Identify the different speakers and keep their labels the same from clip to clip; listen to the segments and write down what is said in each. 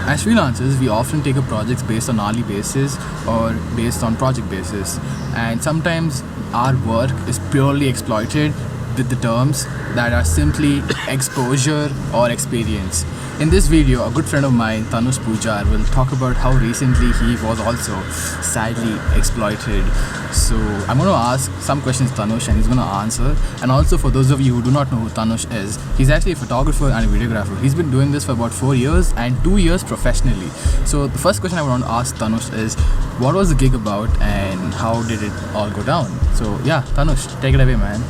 Speaker 1: As freelancers, we often take up projects based on hourly basis or based on project basis, and sometimes our work is purely exploited with the terms that are simply exposure or experience. In this video, a good friend of mine, Tanush will talk about how recently he was also sadly exploited. So I'm going to ask some questions to Tanush and he's going to answer. And also for those of you who do not know who Tanush is, he's actually a photographer and a videographer. He's been doing this for about 4 years and 2 years professionally. So the first question I want to ask Tanush is, what was the gig about and how did it all go down? So yeah, Tanush, take it away, man.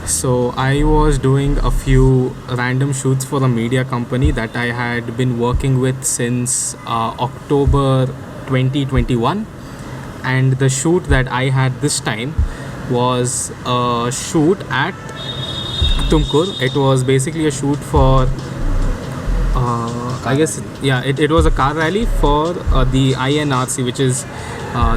Speaker 2: So I was doing a few random shoots for a media company that I had been working with since October 2021, and the shoot that I had this time was a shoot at Tumkur. It was basically a shoot for it was a car rally for the INRC, which is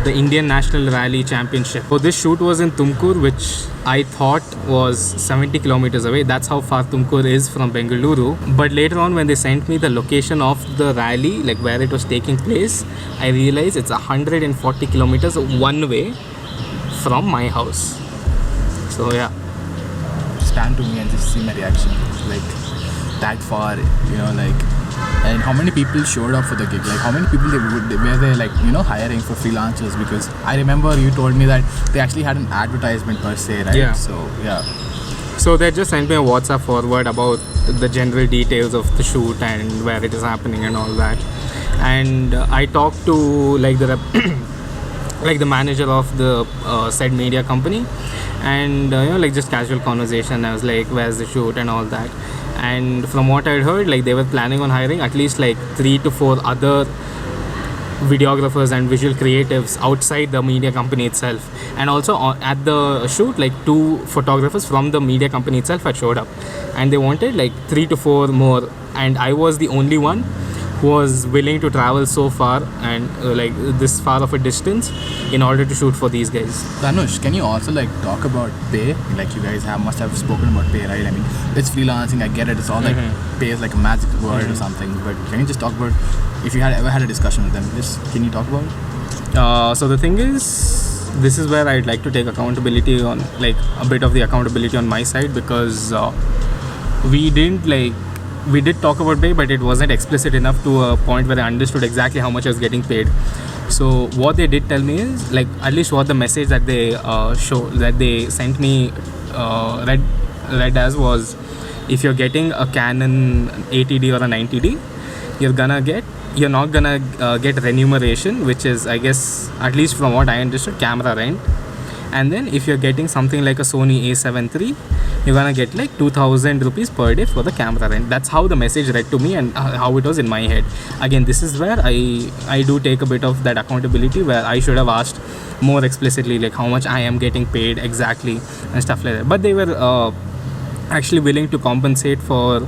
Speaker 2: the Indian National Rally Championship. So this shoot was in Tumkur, which I thought was 70 kilometers away. That's how far Tumkur is from Bengaluru. But later on, when they sent me the location of the rally, like where it was taking place, I realized it's 140 kilometers one way from my house. So yeah.
Speaker 1: Stand to me and just see my reaction. Like that far, and how many people showed up for the gig? Like how many people were they like hiring for freelancers? Because I remember you told me that they actually had an advertisement per se, right?
Speaker 2: Yeah.
Speaker 1: So yeah.
Speaker 2: So they just sent me a WhatsApp forward about the general details of the shoot and where it is happening and all that. And I talked to like the like the manager of the said media company, and just casual conversation. I was like, where's the shoot and all that. And from what I'd heard, like they were planning on hiring at least like 3 to 4 other videographers and visual creatives outside the media company itself. And also at the shoot, like 2 photographers from the media company itself had showed up, and they wanted like 3 to 4 more, and I was the only one who was willing to travel so far and like this far of a distance in order to shoot for these guys.
Speaker 1: Tanush, can you also like talk about pay? Like you guys must have spoken about pay, right? I mean, it's freelancing, I get it, it's all like pay is like a magic word or something, but can you just talk about if you had ever had a discussion with them? Just can you talk about it?
Speaker 2: So the thing is, this is where I'd like to take accountability on, like a bit of the accountability on my side, because we did talk about pay, but it wasn't explicit enough to a point where I understood exactly how much I was getting paid. So what they did tell me is, like, at least what the message that they they sent me read as was, if you're getting a Canon 80D or a 90D, you're not gonna get remuneration, which is, I guess, at least from what I understood, camera rent. And then if you're getting something like a Sony A7 III, you're gonna get like 2,000 rupees per day for the camera rent. That's how the message read to me and how it was in my head. Again, this is where I do take a bit of that accountability, where I should have asked more explicitly like how much I am getting paid exactly and stuff like that. But they were actually willing to compensate for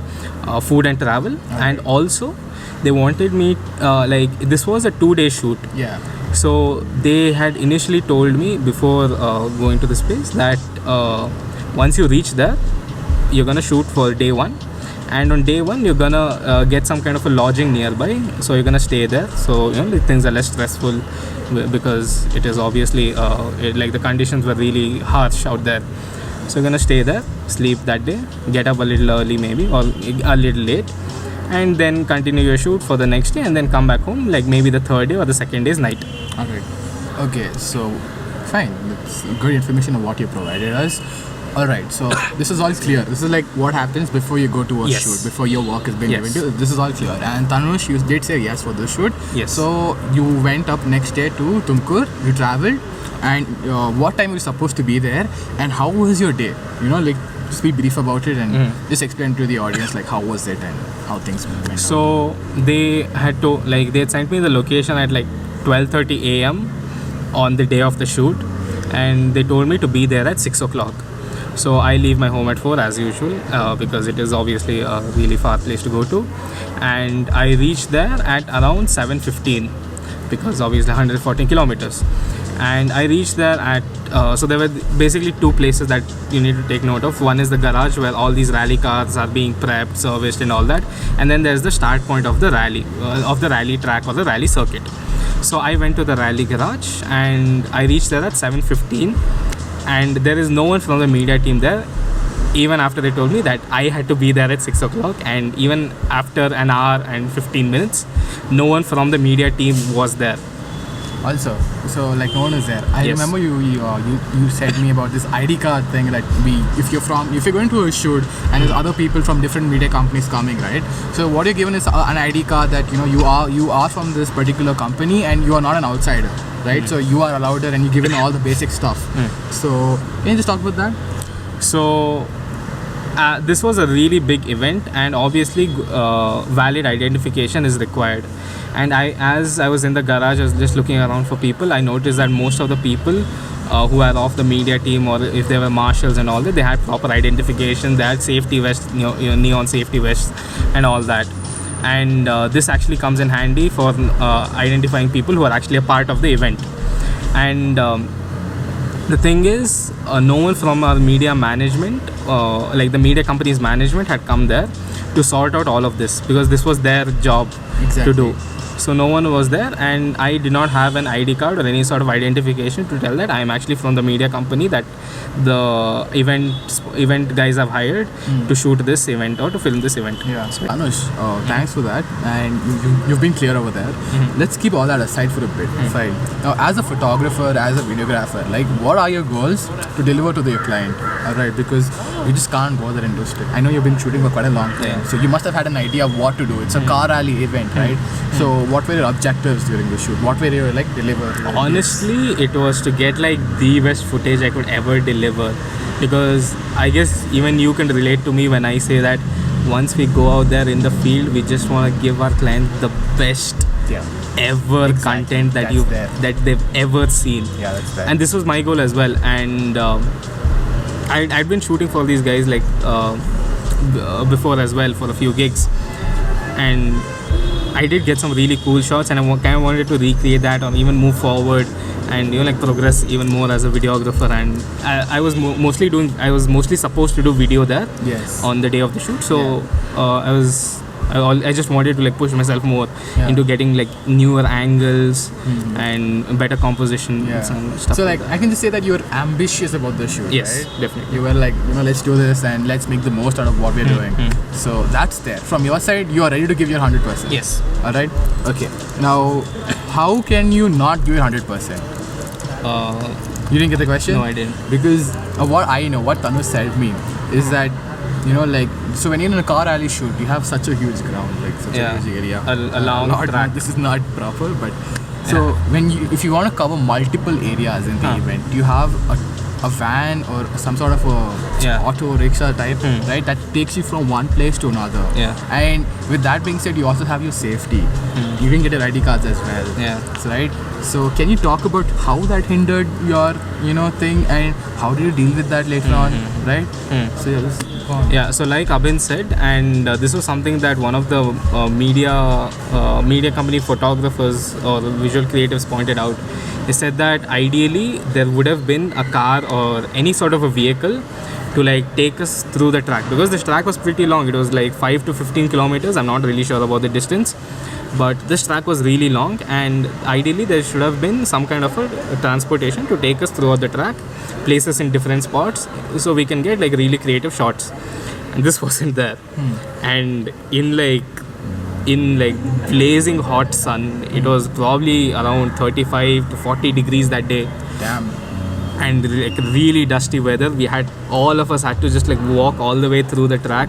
Speaker 2: food and travel. Okay. And also they wanted me like this was a 2-day shoot.
Speaker 1: Yeah.
Speaker 2: So they had initially told me before going to this place that once you reach there, you're gonna shoot for day 1, and on day 1 you're gonna get some kind of a lodging nearby, so you're gonna stay there. So things are less stressful because it is obviously like the conditions were really harsh out there. So you're gonna stay there, sleep that day, get up a little early maybe or a little late, and then continue your shoot for the next day, and then come back home like maybe the 3rd day or the 2nd day's night.
Speaker 1: Okay, so fine, that's good information of what you provided us. Alright, so this is all clear. This is like what happens before you go to a shoot, before your work is being given to you. This is all clear. And Tanush, you did say yes for the shoot.
Speaker 2: Yes.
Speaker 1: So you went up next day to Tumkur, you traveled, and what time were you supposed to be there, and how was your day? Like just be brief about it and just explain to the audience like how was it and how things went.
Speaker 2: So they had sent me the location at like 12:30 a.m. on the day of the shoot, and they told me to be there at 6 o'clock. So I leave my home at 4 as usual because it is obviously a really far place to go to, and I reached there at around 7:15. because obviously 114 kilometers. And I reached there at so there were basically two places that you need to take note of. One is the garage where all these rally cars are being prepped, serviced and all that, and then there's the start point of the rally track or the rally circuit. So I went to the rally garage and I reached there at 7:15, and there is no one from the media team there, even after they told me that I had to be there at 6 o'clock. And even after an hour and 15 minutes, no one from the media team was there.
Speaker 1: Also, so like no one is there. I
Speaker 2: Yes.
Speaker 1: remember you said me about this ID card thing that if you're going to a shoot and there's other people from different media companies coming, right? So what you're given is an ID card that you are from this particular company and you are not an outsider, right? So you are allowed there and you're given all the basic stuff. So can you just talk about that?
Speaker 2: So this was a really big event, and obviously valid identification is required. And as I was in the garage, I was just looking around for people. I noticed that most of the people who are of the media team, or if they were marshals and all that, they had proper identification. They had safety vests, neon safety vests and all that. And this actually comes in handy for identifying people who are actually a part of the event. And the thing is, no one from our media management, like the media company's management, had come there to sort out all of this, because this was their job to do. So no one was there, and I did not have an ID card or any sort of identification to tell that I am actually from the media company that the event guys have hired to shoot this event or to film this event.
Speaker 1: Yeah. So, Tanush, thanks for that, and you've been clear over there. Let's keep all that aside for a bit. Fine. Now, as a photographer, as a videographer, like, what are your goals to deliver to your client? All right, because you just can't go there and do it. I know you've been shooting for quite a long time, so you must have had an idea of what to do. It's a car rally event, right? So, what were your objectives during the shoot? What were you like deliver?
Speaker 2: Honestly, it was to get like the best footage I could ever deliver, because I guess even you can relate to me when I say that once we go out there in the field, we just want to give our client the best ever content that they've ever seen.
Speaker 1: Yeah, that's right.
Speaker 2: And this was my goal as well. And I'd been shooting for these guys like before as well for a few gigs, and I did get some really cool shots, and I kind of wanted to recreate that or even move forward and like progress even more as a videographer. And I was mostly supposed to do video there on the day of the shoot. So I just wanted to like push myself more into getting like newer angles and better composition and some stuff.
Speaker 1: So like I can just say that you were ambitious about the shoot.
Speaker 2: Yes,
Speaker 1: right?
Speaker 2: definitely.
Speaker 1: You were like, let's do this and let's make the most out of what we're doing. So that's there. From your side, you are ready to give your 100%.
Speaker 2: Yes.
Speaker 1: All right. Okay. Now, how can you not give your 100%? You didn't get the question?
Speaker 2: No, I didn't.
Speaker 1: Because what I know, what Tanush said me is that like, so when you're in a car rally shoot, you have such a huge ground, like such a huge area.
Speaker 2: A long track.
Speaker 1: This is not proper, but so if you want to cover multiple areas in the event, you have a van or some sort of a auto rickshaw type, right? That takes you from one place to another.
Speaker 2: Yeah.
Speaker 1: And with that being said, you also have your safety. You can get your ID cards as well.
Speaker 2: Yeah.
Speaker 1: So, right. So can you talk about how that hindered your thing, and how did you deal with that later on, right? So just go on.
Speaker 2: Yeah, so like Abhin said, and this was something that one of the media company photographers or visual creatives pointed out. They said that ideally there would have been a car or any sort of a vehicle to like take us through the track, because this track was pretty long. It was like 5 to 15 kilometers. I'm not really sure about the distance, but this track was really long, and ideally there should have been some kind of a transportation to take us throughout the track, place us in different spots so we can get like really creative shots. And this wasn't there. And in blazing hot sun, it was probably around 35 to 40 degrees that day.
Speaker 1: Damn.
Speaker 2: And like really dusty weather. All of us had to just like walk all the way through the track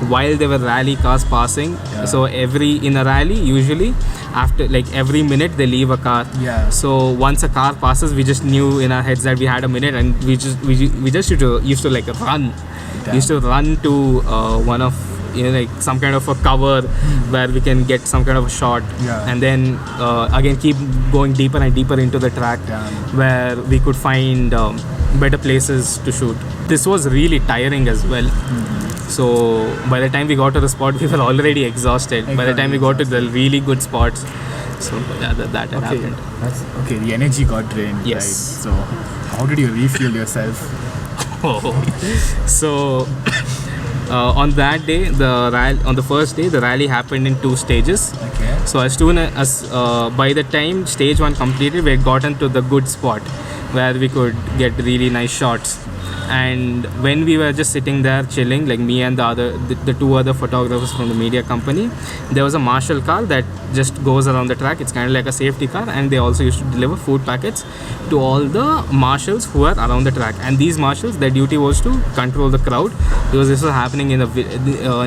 Speaker 2: while there were rally cars passing. So in a rally, usually after like every minute they leave a car. So once a car passes, we just knew in our heads that we had a minute, and we just used to like run. We used to run to one of like some kind of a cover where we can get some kind of a shot, and then again keep going deeper and deeper into the track where we could find better places to shoot. This was really tiring as well. So by the time we got to the spot, we were already exhausted. By the time we got to the really good spots, So yeah, that had
Speaker 1: Okay,
Speaker 2: happened.
Speaker 1: that's okay. The energy got drained.
Speaker 2: Yes.
Speaker 1: Right? So, how did you refuel yourself?
Speaker 2: So on that day, on the first day, the rally happened in 2 stages.
Speaker 1: Okay.
Speaker 2: So as soon as by the time stage 1 completed, we had gotten to the good spot where we could get really nice shots. And when we were just sitting there chilling, like me and the 2 other photographers from the media company, there was a marshal car that just goes around the track. It's kind of like a safety car, and they also used to deliver food packets to all the marshals who are around the track. And these marshals, their duty was to control the crowd, because this was happening in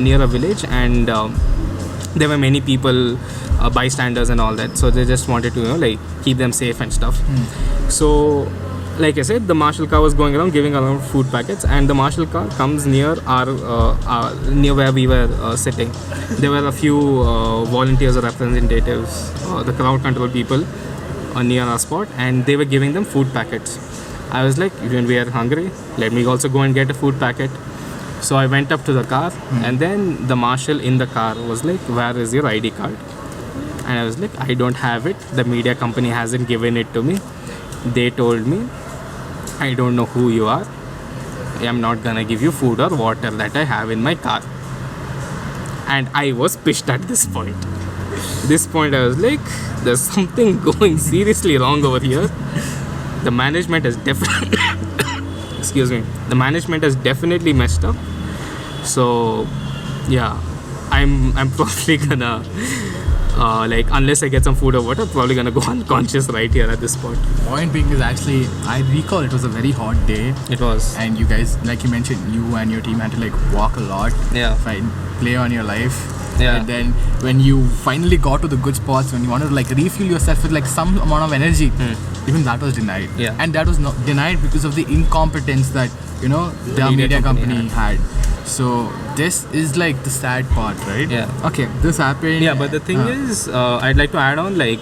Speaker 2: near a village, and there were many people, bystanders and all that. So they just wanted to like keep them safe and stuff. So like I said, the marshal car was going around giving around food packets, and the marshal car comes near near where we were sitting. There were a few volunteers or representatives, the crowd control people, near our spot, and they were giving them food packets. I was like, even we are hungry, let me also go and get a food packet. So I went up to the car, and then the marshal in the car was like, "Where is your ID card?" And I was like, "I don't have it. The media company hasn't given it to me. They told me, I don't know who you are. I'm not gonna give you food or water that I have in my car." And I was pissed at this point. This point, I was like, there's something going seriously wrong over here. The management has definitely, excuse me, the management has definitely messed up. So, yeah, I'm probably gonna, like, unless I get some food or water, probably gonna go unconscious right here at this point.
Speaker 1: Point being is actually, I recall it was a very hot day.
Speaker 2: It was.
Speaker 1: And you guys, like you mentioned, you and your team had to like walk a lot.
Speaker 2: Yeah.
Speaker 1: Find, play on your life.
Speaker 2: Yeah.
Speaker 1: And then when you finally got to the good spots, when you wanted to like refuel yourself with like some amount of energy, even that was denied.
Speaker 2: Yeah.
Speaker 1: And that was not denied because of the incompetence that, you know, the media company had. So this is like the sad part, right?
Speaker 2: Yeah.
Speaker 1: Okay, this happened.
Speaker 2: Yeah, but the thing is, I'd like to add on, like,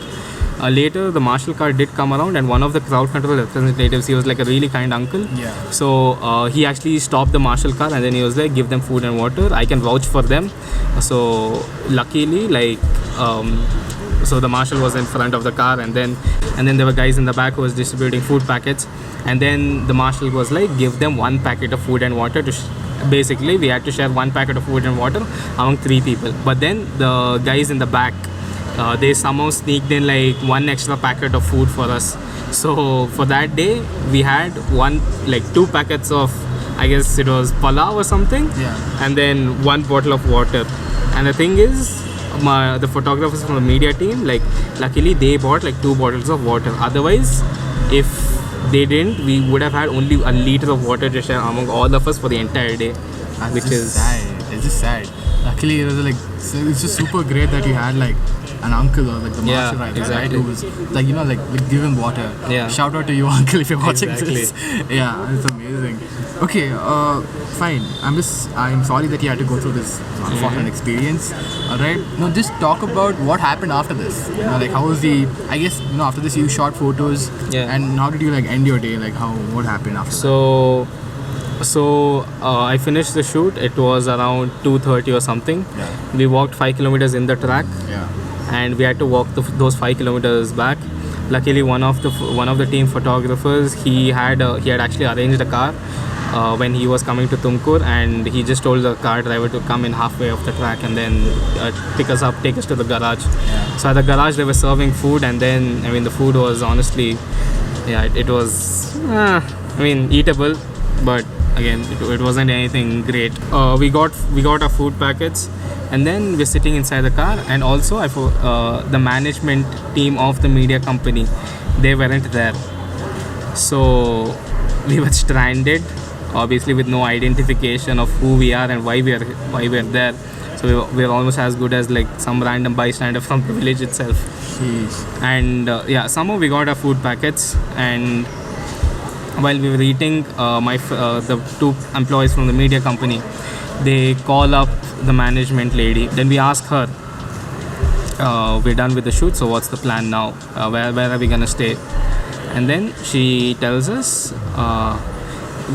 Speaker 2: later the marshal car did come around, and one of the crowd control representatives, he was like a really kind uncle.
Speaker 1: Yeah.
Speaker 2: So he actually stopped the marshal car, and then he was like, "Give them food and water. I can vouch for them." So luckily, like, so the marshal was in front of the car, and then there were guys in the back who was distributing food packets, and then the marshal was like, "Give them 1 packet of food and water to." Basically, we had to share 1 packet of food and water among 3 people. But then the guys in the back, they somehow sneaked in like 1 extra packet of food for us. So for that day, we had 2 packets of, I guess it was palav or something.
Speaker 1: Yeah.
Speaker 2: And then 1 bottle of water. And the thing is, the photographers from the media team, like, luckily they bought like 2 bottles of water. Otherwise, if they didn't, we would have had only a liter of water to share among all of us for the entire day.
Speaker 1: That's
Speaker 2: which
Speaker 1: just
Speaker 2: is
Speaker 1: sad. It's just sad. Luckily, it was like, so it's just super great that you had like an uncle or like the
Speaker 2: Yeah,
Speaker 1: master right,
Speaker 2: exactly.
Speaker 1: who was like, you know, like give him water.
Speaker 2: Yeah.
Speaker 1: Shout out to you, uncle, if you're watching
Speaker 2: Exactly.
Speaker 1: this. Yeah, it's amazing. Okay, fine. I'm sorry that you had to go through this unfortunate experience. Alright. Now just talk about what happened after this. You know, like how was the, I guess, you know, after this you shot photos.
Speaker 2: Yeah.
Speaker 1: And how did you like end your day? Like what happened after
Speaker 2: So I finished the shoot. It was around 2:30 or something.
Speaker 1: Yeah.
Speaker 2: We walked 5 kilometers in the track,
Speaker 1: that? Yeah.
Speaker 2: and we had to walk those 5 kilometers back. Luckily, one of the team photographers, he had actually arranged a car when he was coming to Tumkur, and he just told the car driver to come in halfway of the track and then pick us up, take us to the garage.
Speaker 1: Yeah.
Speaker 2: So at the garage they were serving food, and then I mean the food was honestly, yeah, it was eatable, but again it wasn't anything great. We got our food packets, and then we're sitting inside the car, and also the management team of the media company, they weren't there, so we were stranded, obviously with no identification of who we are and why we're there. So we're almost as good as like some random bystander from the village itself.
Speaker 1: Jeez.
Speaker 2: And somehow we got our food packets, and while we were eating, the 2 employees from the media company, they call up the management lady. Then we ask her, we're done with the shoot, so what's the plan now? Where are we gonna stay? And then she tells us, I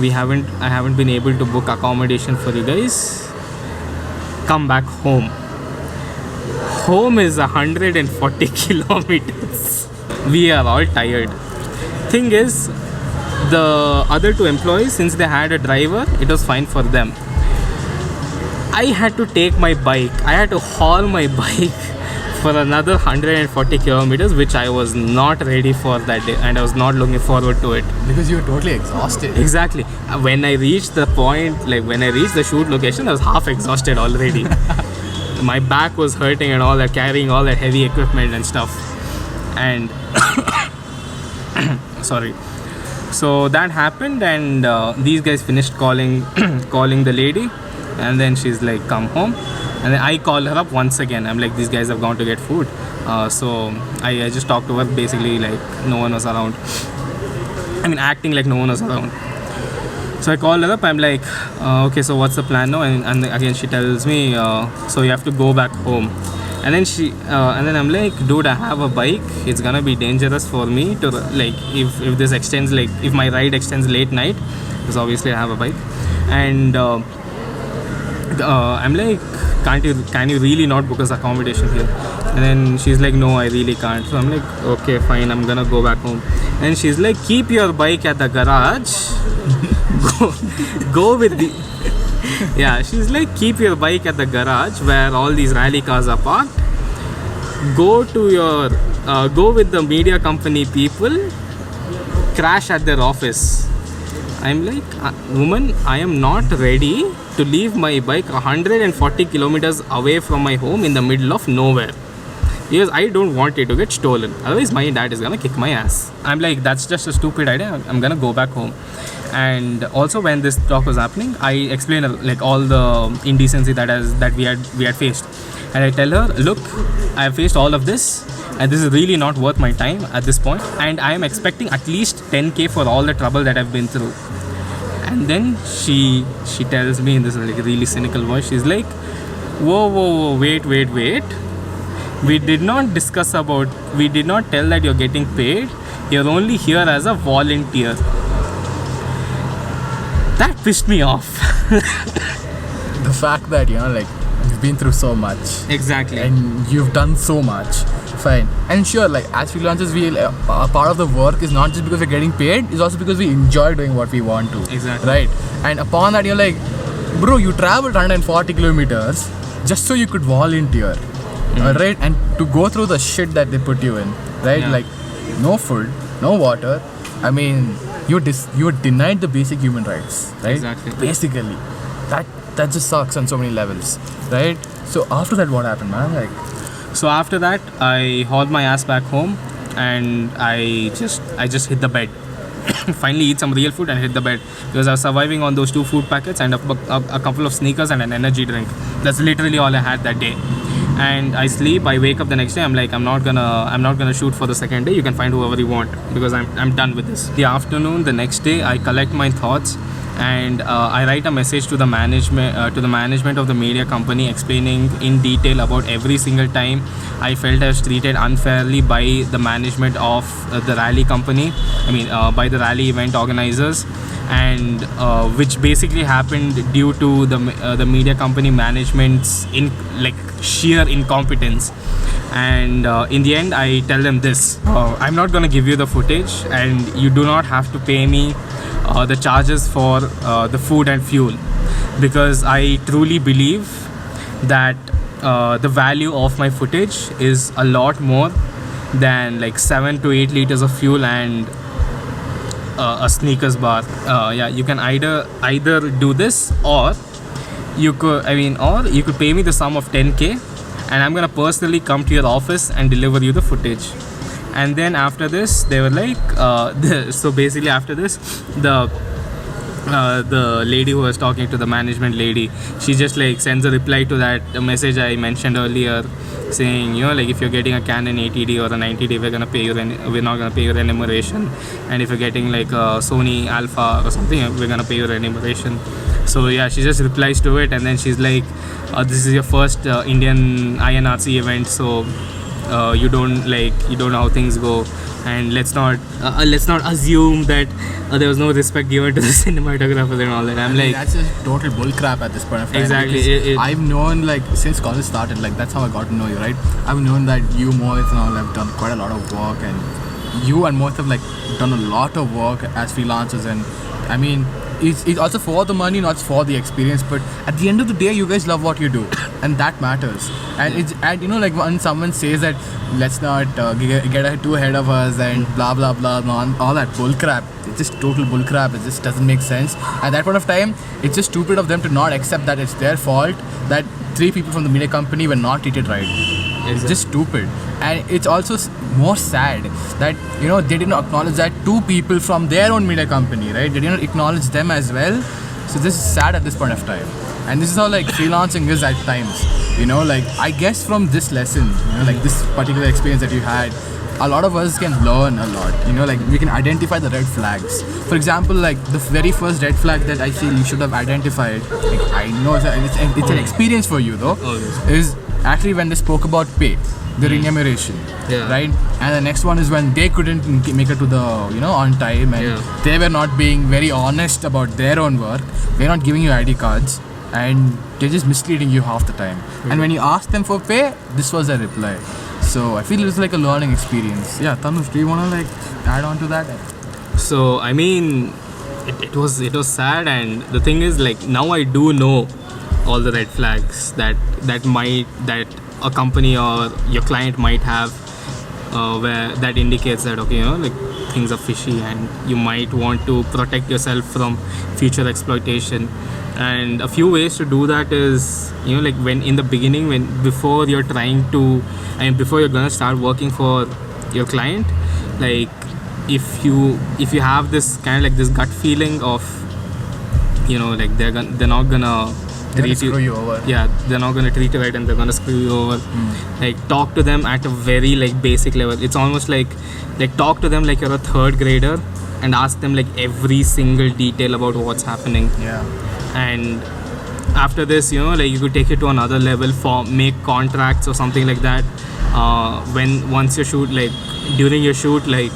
Speaker 2: haven't been able to book accommodation for you guys. Come back home. Home is 140 kilometers. We are all tired. Thing is, the other two employees, since they had a driver, it was fine for them. I had to take my bike. I had to haul my bike for another 140 kilometers, which I was not ready for that day, and I was not looking forward to it.
Speaker 1: Because you were totally exhausted.
Speaker 2: Exactly. When I reached the point, like when I reached the shoot location, I was half exhausted already. My back was hurting and all that, carrying all that heavy equipment and stuff. And sorry. So that happened, and these guys finished calling the lady, and then she's like, come home. And then I called her up once again. I'm like, these guys have gone to get food. So I just talked to her, basically like no one was around. I mean, acting like no one was around. So I called her up. I'm like, okay, so what's the plan now? And again, she tells me, so you have to go back home. And then I'm like, dude, I have a bike. It's gonna be dangerous for me to, like, if this extends, like if my ride extends late night, because obviously I have a bike. And I'm like, can you really not book us accommodation here? And then she's like, no, I really can't. So I'm like, okay, fine, I'm gonna go back home. And she's like, keep your bike at the garage. go with the yeah, she's like, keep your bike at the garage where all these rally cars are parked. Go with the media company people, crash at their office. I'm like, woman, I am not ready to leave my bike 140 kilometers away from my home in the middle of nowhere, because I don't want it to get stolen. Otherwise, my dad is gonna kick my ass. I'm like, that's just a stupid idea. I'm gonna go back home. And also, when this talk was happening, I explained like all the indecency that we had faced. And I tell her, look, I have faced all of this, and this is really not worth my time at this point. And I am expecting at least 10K for all the trouble that I've been through. And then she tells me in this like really cynical voice, she's like, whoa, wait. We did not tell that you're getting paid. You're only here as a volunteer. That pissed me off.
Speaker 1: The fact that, like, you've been through so much.
Speaker 2: Exactly.
Speaker 1: And you've done so much. Fine. And sure, like, as freelancers, a part of the work is not just because we're getting paid, it's also because we enjoy doing what we want to.
Speaker 2: Exactly.
Speaker 1: Right? And upon that, you're like, bro, you traveled 140 kilometers just so you could volunteer. Right? And to go through the shit that they put you in. Right?
Speaker 2: Yeah.
Speaker 1: Like, no food, no water. I mean, you were denied the basic human rights. Right?
Speaker 2: Exactly.
Speaker 1: Basically. That just sucks on so many levels. Right? So after that, what happened, man? Like,
Speaker 2: so after that, I hauled my ass back home, and I just hit the bed. Finally eat some real food and hit the bed, because I was surviving on those 2 food packets and a couple of sneakers and an energy drink. That's literally all I had that day. And I sleep. I wake up the next day. I'm like, I'm not gonna shoot for the second day. You can find whoever you want, because I'm done with this. The afternoon, the next day, I collect my thoughts, and I write a message to the management of the media company, explaining in detail about every single time I felt I was treated unfairly by the management of the rally company. I mean, by the rally event organizers, and which basically happened due to the media company management's sheer incompetence. And in the end, I tell them this: I'm not gonna give you the footage, and you do not have to pay me the charges for the food and fuel, because I truly believe that the value of my footage is a lot more than like 7 to 8 liters of fuel and a Snickers bar. You can either do this, or you could pay me the sum of 10K, and I'm gonna personally come to your office and deliver you the footage. And then after this, they were like, so basically after this, the lady who was talking to the management lady, she just like sends a reply to that message I mentioned earlier, saying, like, if you're getting a Canon 80D or a 90D, we're not gonna pay your remuneration, and if you're getting like a Sony Alpha or something, we're gonna pay your remuneration. So yeah, she just replies to it, and then she's like, this is your first Indian INRC event, so you don't know how things go, and let's not assume that there was no respect given to the cinematographers and all that. I'm like,
Speaker 1: that's just total bullcrap at this point of time.
Speaker 2: Exactly.
Speaker 1: because I've known, like, since college started, like, that's how I got to know you, right? I've known that you, Mohith, and all have done quite a lot of work, and you and Mohith have, like, done a lot of work as freelancers, and I mean, it's also for the money, not for the experience, but at the end of the day, you guys love what you do, and that matters. And you know, like, when someone says that let's not get too ahead of us and blah blah blah, all that bull crap, it's just total bull crap. It just doesn't make sense. At that point of time, it's just stupid of them to not accept that it's their fault that 3 people from the media company were not treated right. It's just stupid. And it's also more sad that, you know, they didn't acknowledge that 2 people from their own media company, right? They didn't acknowledge them as well. So this is sad at this point of time. And this is how, like, freelancing is at times. You know, like, I guess from this lesson, you know, like this particular experience that you had, a lot of us can learn a lot. You know, like, we can identify the red flags. For example, like, the very first red flag that I feel you should have identified, like, I know it's an experience for you though, is actually when they spoke about pay, the remuneration, right? And the next one is when they couldn't make it to the, you know, on time, and they were not being very honest about their own work. They're not giving you ID cards, and they're just misleading you half the time. And when you ask them for pay, this was their reply. So I feel it's like a learning experience. Yeah, Tanush, do you want to, like, add on to that?
Speaker 2: So I mean, it was sad, and the thing is, like, now I do know all the red flags that a company or your client might have, where that indicates that, okay, you know, like, things are fishy and you might want to protect yourself from future exploitation. And a few ways to do that is, you know, like, when in the beginning, before you're gonna start working for your client, like, if you have this kind of like this gut feeling of, you know, like, they're not gonna
Speaker 1: screw you over.
Speaker 2: Yeah, they're not gonna treat you right and they're gonna screw you over. Like, talk to them at a very, like, basic level. It's almost like talk to them like you're a 3rd grader and ask them, like, every single detail about what's happening.
Speaker 1: Yeah.
Speaker 2: And after this, you know, like, you could take it to another level, make contracts or something like that. Once you shoot, like, during your shoot, like,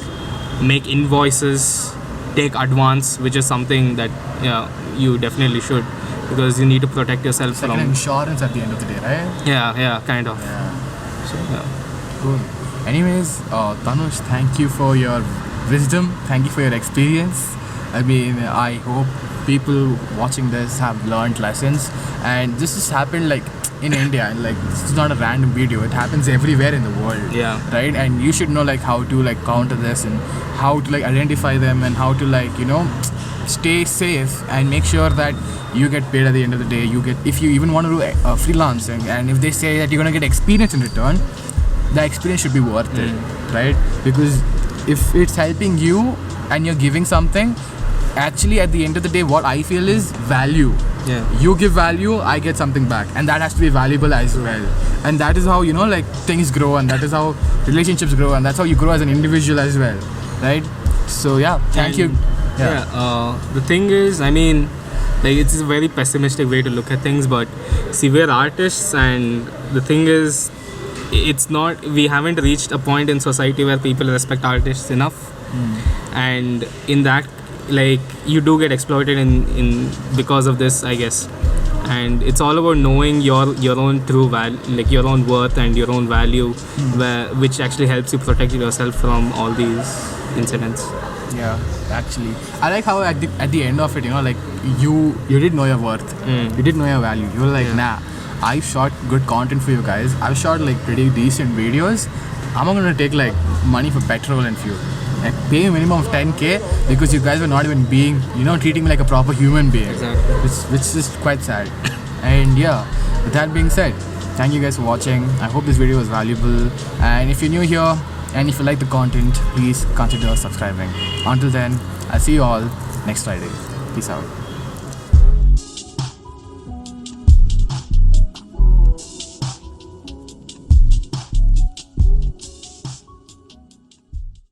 Speaker 2: make invoices, take advance, which is something that you definitely should, because you need to protect yourself
Speaker 1: it's
Speaker 2: from
Speaker 1: like an insurance at the end of the day, right?
Speaker 2: Yeah, kind of.
Speaker 1: Yeah.
Speaker 2: So
Speaker 1: Cool. Anyways, Tanush, thank you for your wisdom. Thank you for your experience. I mean, I hope people watching this have learned lessons. And this just happened, like, in India. And, like, this is not a random video. It happens everywhere in the world.
Speaker 2: Yeah.
Speaker 1: Right? And you should know, like, how to, like, counter this and how to, like, identify them and how to, like, you know, stay safe and make sure that you get paid at the end of the day. If you even want to do freelancing, and if they say that you're going to get experience in return, the experience should be worth it, right? Because if it's helping you and you're giving something, actually at the end of the day, what I feel is value.
Speaker 2: Yeah.
Speaker 1: You give value, I get something back, and that has to be valuable as well. And that is how, you know, like, things grow, and that is how relationships grow, and that's how you grow as an individual as well, right? So yeah, thank you.
Speaker 2: The thing is, I mean, like, it's a very pessimistic way to look at things, but see, we're artists, and the thing is, we haven't reached a point in society where people respect artists enough. And in that, like, you do get exploited in because of this, I guess. And it's all about knowing your own true value, like, your own worth and your own value, which actually helps you protect yourself from all these incidents.
Speaker 1: Yeah, actually, I like how at the end of it, you know, like, you did know your worth, you did know your value. You were like, nah, I shot good content for you guys. I've shot, like, pretty decent videos. I'm not gonna take, like, money for petrol and fuel. Like, pay me minimum of 10K because you guys were not even being, you know, treating me like a proper human being.
Speaker 2: Exactly.
Speaker 1: Which is quite sad. And yeah, with that being said, thank you guys for watching. I hope this video was valuable. And if you're new here and if you like the content, please consider subscribing. Until then, I'll see you all next Friday. Peace out.